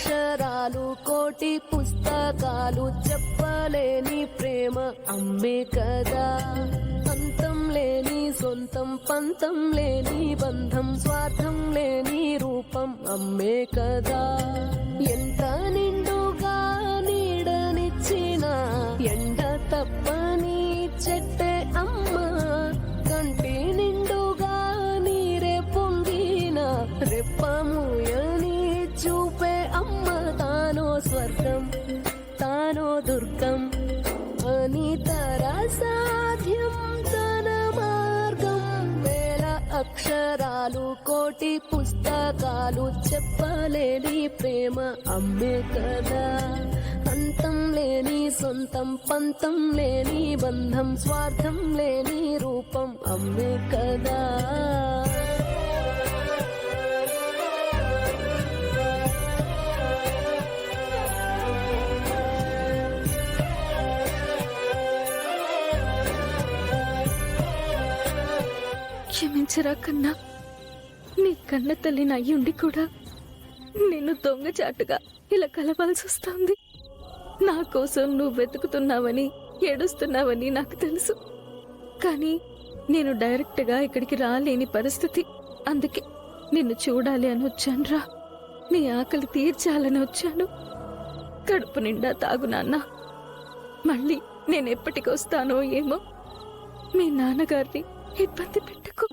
అక్షరాలు కోటి పుస్తకాలు చెప్పలేని ప్రేమ అమ్మే కదా. అంతం లేని సొంతం పంతం లేని బంధం స్వార్థం లేని రూపం అమ్మే కదా. ఎంత నిండుగా నీడనిచ్చిన ఎండ తప్పని చెట్టే అమ్మ. కంటి నిండుగా నీరే పొంగిన రెప్పముయని చూపే అమ్మ. తానో స్వర్గం తానో దుర్గం అని సాధ్యం తన మార్గం. వేల అక్షరాలు కోటి పుస్తకాలు చెప్పలేని ప్రేమ అమ్మే కదా. అంతం లేని సొంతం పంతం లేని బంధం స్వార్థం లేని రూపం అమ్మే కదా. క్షమించరా కన్నా, నీ కన్న తల్లిని అయ్యుండి కూడా నిన్ను దొంగచాటుగా ఇలా కలవాల్సి వస్తుంది. నా కోసం నువ్వు వెతుకుతున్నావని ఏడుస్తున్నావని నాకు తెలుసు. కానీ నేను డైరెక్ట్గా ఇక్కడికి రాలేని పరిస్థితి. అందుకే నిన్ను చూడాలి అని వచ్చానురా. నీ ఆకలి తీర్చాలని వచ్చాను. కడుపు నిండా తాగు నాన్న. మళ్ళీ నేనెప్పటికి వస్తానో ఏమో. మీ నాన్నగారిని ఇబ్బంది పెట్టకు.